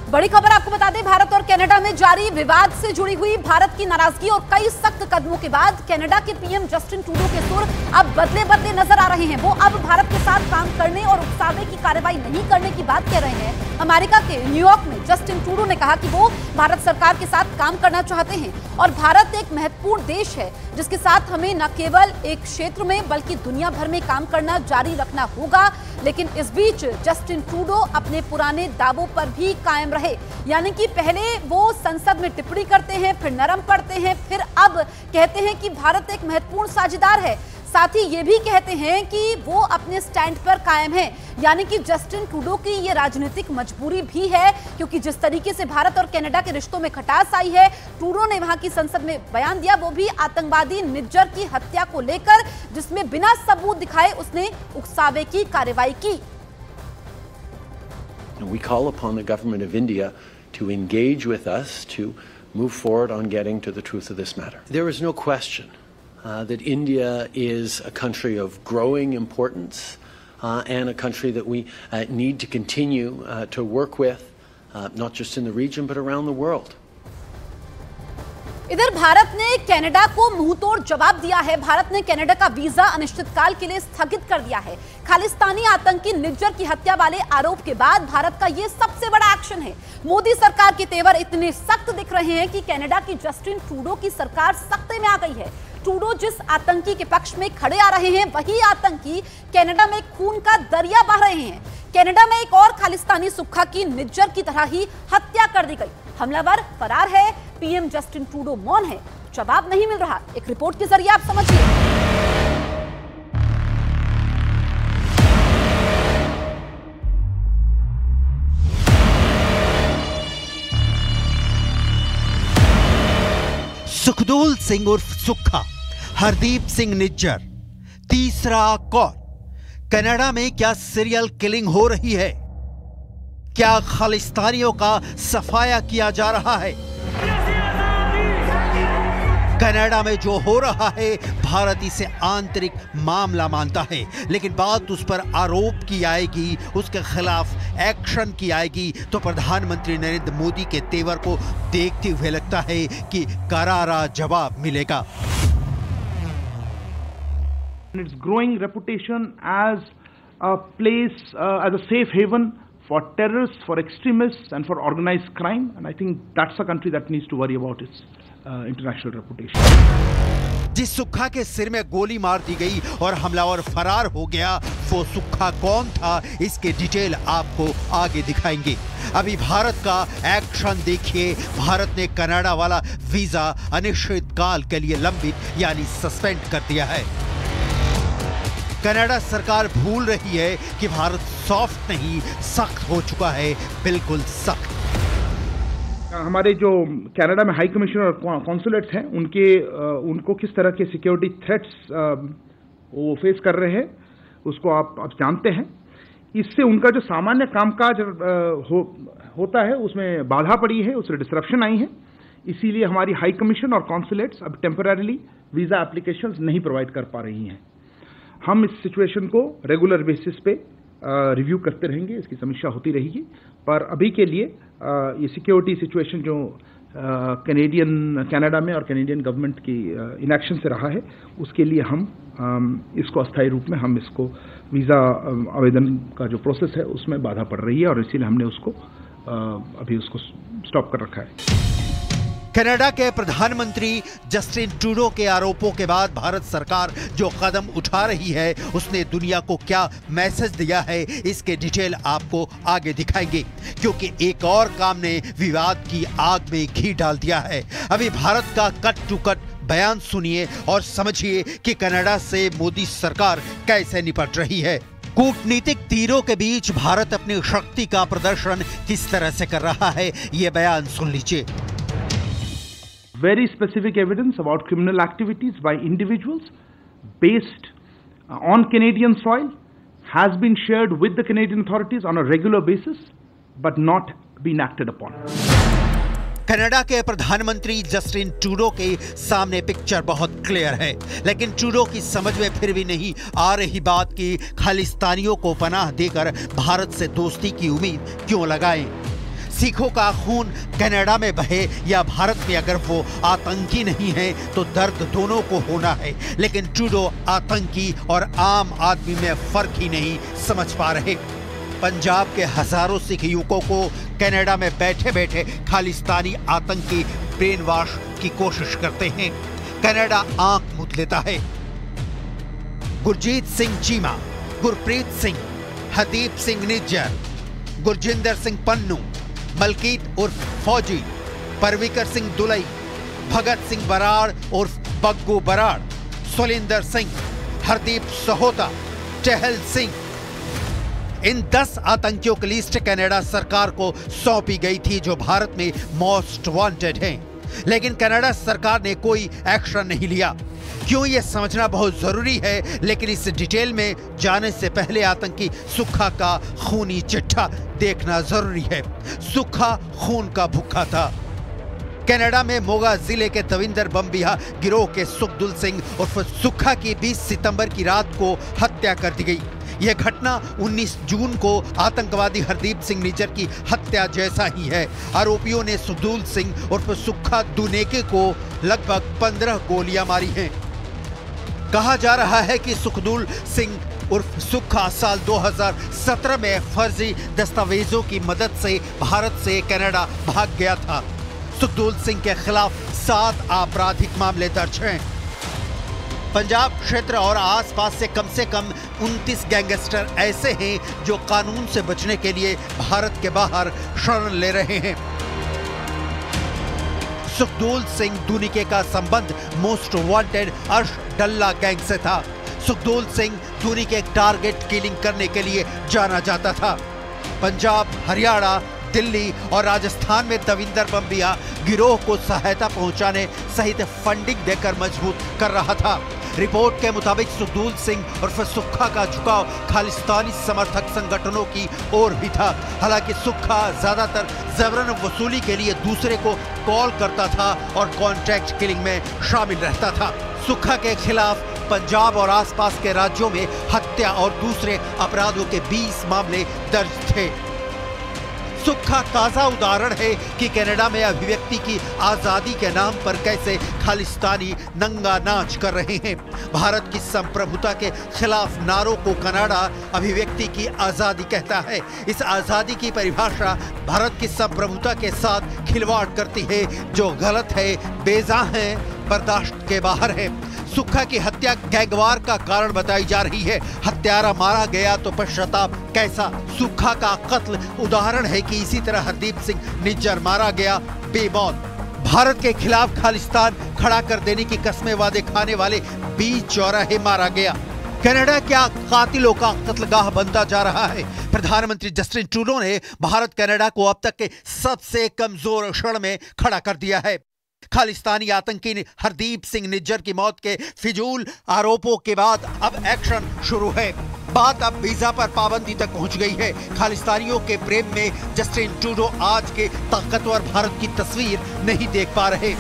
बड़ी खबर आपको बता दें, भारत और कनाडा में जारी विवाद से जुड़ी हुई भारत की नाराजगी और कई सख्त कदमों के बाद कनाडा के पीएम जस्टिन ट्रूडो के सुर अब बदले बदले नजर आ रहे हैं। वो अब भारत के साथ काम करने और उकसावे की कार्रवाई नहीं करने की बात कह रहे हैं। अमेरिका के न्यूयॉर्क में जस्टिन ट्रूडो ने कहा कि वो भारत सरकार के साथ काम करना चाहते हैं और भारत एक महत्वपूर्ण देश है जिसके साथ हमें न केवल एक क्षेत्र में बल्कि दुनिया भर में काम करना जारी रखना होगा। लेकिन इस बीच जस्टिन ट्रूडो अपने पुराने दावों पर भी कायम रहे, यानी कि पहले वो संसद में टिप्पणी करते हैं, फिर नरम पड़ते हैं, फिर अब कहते हैं कि भारत एक महत्वपूर्ण साझेदार है। साथ ही ये भी कहते हैं कि वो अपने स्टैंड पर कायम हैं, यानी कि जस्टिन ट्रूडो की ये राजनीतिक मजबूरी भी है, क्योंकि जिस तरीके से भारत और कनाडा के रिश्तों में खटास आई है, ट्रूडो ने वहां की संसद में बयान दिया, वो भी आतंकवादी निज्जर की हत्या को लेकर, जिसमें बिना सबूत दिखाए उसने उकसावे की कार्रवाई की। We call upon the government of India to engage with us to move forward on getting to the truth of this matter. There is no question that India is a country of growing importance and a country that we need to continue to work with, not just in the region but around the world. इधर भारत ने Canada को मुंहतोड़ जवाब दिया है। भारत ने Canada का visa अनिश्चितकाल के लिए स्थगित कर दिया है। खालिस्तानी आतंकी निज्जर की हत्या वाले आरोप के बाद भारत का यह सबसे बड़ा एक्शन है। मोदी सरकार के तेवर इतने सख्त दिख रहे हैं कि कनाडा की जस्टिन ट्रूडो की सरकार सख्ते में आ गई है। ट्रूडो जिस आतंकी के पक्ष में खड़े आ रहे हैं, वही आतंकी कनाडा में खून का दरिया बहा रहे हैं। कनाडा में एक और खालिस्तानी सुक्खा की निज्जर की तरह ही हत्या कर दी गई। हमलावर फरार है, पीएम जस्टिन ट्रूडो मौन है, जवाब नहीं मिल रहा। एक रिपोर्ट के जरिए आप समझिए। सुखदूल सिंह उर्फ सुक्खा, हरदीप सिंह निज्जर, तीसरा कौन? कनाडा में क्या सीरियल किलिंग हो रही है? क्या खालिस्तानियों का सफाया किया जा रहा है? कनाडा में जो हो रहा है, भारत इसे आंतरिक मामला मानता है, लेकिन बात उस पर आरोप की आएगी, उसके खिलाफ एक्शन की आएगी तो प्रधानमंत्री नरेंद्र मोदी के तेवर को देखते हुए लगता है कि करारा जवाब मिलेगा। Its growing reputation as a place, as a safe haven for terrorists, for extremists, and for organized crime, and I think that's a country that needs to worry about its international reputation. जिस सुक्खा के सिर में गोली मार दी गई और हमलावर फरार हो गया, वो सुक्खा कौन था, इसके डिटेल आपको आगे दिखाएंगे। अभी भारत का एक्शन देखिए। भारत ने कनाडा वाला वीजा अनिश्चितकाल के लिए लंबित यानी सस्पेंड कर दिया है। कनाडा सरकार भूल रही है कि भारत सॉफ्ट नहीं सख्त हो चुका है, बिल्कुल सख्त। हमारे जो कनाडा में हाई कमिश्नर और कॉन्सुलेट्स हैं, उनको किस तरह के सिक्योरिटी थ्रेट्स वो फेस कर रहे हैं, उसको आप जानते हैं। इससे उनका जो सामान्य कामकाज होता है उसमें बाधा पड़ी है, उससे डिसरप्शन आई है। इसीलिए हमारी हाई कमीशन और कॉन्सुलेट्स अब टेम्पररीली वीज़ा एप्लीकेशंस नहीं प्रोवाइड कर पा रही हैं। हम इस सिचुएशन को रेगुलर बेसिस पे रिव्यू करते रहेंगे, इसकी समीक्षा होती रहेगी। पर अभी के लिए ये सिक्योरिटी सिचुएशन जो कनाडा में और कैनेडियन गवर्नमेंट की इनएक्शन से रहा है, उसके लिए हम इसको अस्थायी रूप में हम इसको वीज़ा आवेदन का जो प्रोसेस है उसमें बाधा पड़ रही है और इसीलिए हमने उसको अभी उसको स्टॉप कर रखा है। कनाडा के प्रधानमंत्री जस्टिन ट्रूडो के आरोपों के बाद भारत सरकार जो कदम उठा रही है, उसने दुनिया को क्या मैसेज दिया है, इसके डिटेल आपको आगे दिखाएंगे, क्योंकि एक और काम ने विवाद की आग में घी डाल दिया है। अभी भारत का कट टू कट बयान सुनिए और समझिए कि कनाडा से मोदी सरकार कैसे निपट रही है। कूटनीतिक तीरों के बीच भारत अपनी शक्ति का प्रदर्शन किस तरह से कर रहा है, ये बयान सुन लीजिए। Very specific evidence about criminal activities by individuals based on Canadian soil has been shared with the Canadian authorities on a regular basis, but not been acted upon. Canada के प्रधानमंत्री जस्टिन ट्रूडो के सामने picture बहुत clear है, लेकिन Trudeau की समझ में फिर भी नहीं आ रही बात कि खालिस्तानियों को पनाह देकर भारत से दोस्ती की उम्मीद क्यों लगाएं। सिखों का खून कनाडा में बहे या भारत में, अगर वो आतंकी नहीं है तो दर्द दोनों को होना है। लेकिन ट्रूडो आतंकी और आम आदमी में फर्क ही नहीं समझ पा रहे। पंजाब के हजारों सिख युवकों को कनाडा में बैठे बैठे खालिस्तानी आतंकी ब्रेन वॉश की कोशिश करते हैं। कनाडा आंख मूंद लेता है। गुरजीत सिंह चीमा, गुरप्रीत सिंह, हरदीप सिंह निज्जर, गुरजिंदर सिंह पन्नू, मलकीत उर्फ फौजी, परविकर सिंह दुलई, भगत सिंह बराड़ उर्फ बग्गू बराड़, सुलिंदर सिंह, हरदीप सहोता, टहल सिंह, इन 10 आतंकियों की लिस्ट कनाडा सरकार को सौंपी गई थी जो भारत में मोस्ट वांटेड हैं। लेकिन कनाडा सरकार ने कोई एक्शन नहीं लिया। क्यों, यह समझना बहुत जरूरी है, लेकिन इस डिटेल में जाने से पहले आतंकी सुक्खा का खूनी चिट्ठा देखना जरूरी है। सुक्खा खून का भूखा था। कनाडा में मोगा जिले के दविंदर बम्बिया गिरोह के सुखदुल सिंह उर्फ सुक्खा की 20 सितंबर की रात को हत्या कर दी गई। यह घटना 19 जून को आतंकवादी हरदीप सिंह निज्जर की हत्या जैसा ही है। आरोपियों ने सुखदुल सिंह उर्फ सुक्खा दुनेके को लगभग 15 गोलियां मारी हैं। कहा जा रहा है कि सुखदुल सिंह उर्फ सुक्खा साल 2017 में फर्जी दस्तावेजों की मदद से भारत से कनाडा भाग गया था। सुखदुल सिंह के खिलाफ 7 आपराधिक मामले दर्ज हैं। पंजाब क्षेत्र और आसपास से कम 29 गैंगस्टर ऐसे हैं जो कानून से बचने के लिए भारत के बाहर शरण ले रहे हैं। सुखदुल सिंह दुनिके का संबंध मोस्ट वांटेड अर्श डल्ला गैंग से था। सुखदुल सिंह दुनिके टारगेट किलिंग करने के लिए जाना जाता था। पंजाब, हरियाणा, दिल्ली और राजस्थान में दविंदर बम्बिया गिरोह को सहायता पहुंचाने सहित फंडिंग देकर मजबूत कर रहा था। रिपोर्ट के मुताबिक सुखदुल सिंह उर्फ सुक्खा का झुकाव खालिस्तानी समर्थक संगठनों की ओर भी था। हालांकि सुक्खा ज्यादातर जबरन वसूली के लिए दूसरे को कॉल करता था और कॉन्ट्रैक्ट किलिंग में शामिल रहता था। सुक्खा के खिलाफ पंजाब और आसपास के राज्यों में हत्या और दूसरे अपराधों के 20 मामले दर्ज थे। सुक्खा ताजा उदाहरण है कि कनाडा में अभिव्यक्ति की आजादी के नाम पर कैसे खालिस्तानी नंगा नाच कर रहे हैं। भारत की संप्रभुता के खिलाफ नारों को कनाडा अभिव्यक्ति की आजादी कहता है। इस आजादी की परिभाषा भारत की संप्रभुता के साथ खिलवाड़ करती है, जो गलत है, बेजा है, बर्दाश्त के बाहर है। सुक्खा की हत्या गैंगवार का कारण बताई जा रही है। हत्यारा मारा गया तो पश्चाताप कैसा। सुक्खा का कत्ल उदाहरण है कि इसी तरह हरदीप सिंह निज्जर मारा गया बेमौत। भारत के खिलाफ खालिस्तान खड़ा कर देने की कस्में वादे खाने वाले 20 चौराहे मारा गया। कनाडा क्या कातिलों का कत्लगाह बनता जा रहा है। प्रधानमंत्री जस्टिन ट्रूडो ने भारत कनाडा को अब तक के सबसे कमजोर क्षण में खड़ा कर दिया है। खालिस्तानी आतंकी हरदीप सिंह निज्जर की मौत के फिजूल आरोपों के बाद अब एक्शन शुरू है। बात अब वीजा पर पाबंदी तक पहुंच गई है। खालिस्तानियों के प्रेम में जस्टिन ट्रूडो आज के ताकतवर भारत की तस्वीर नहीं देख पा रहे।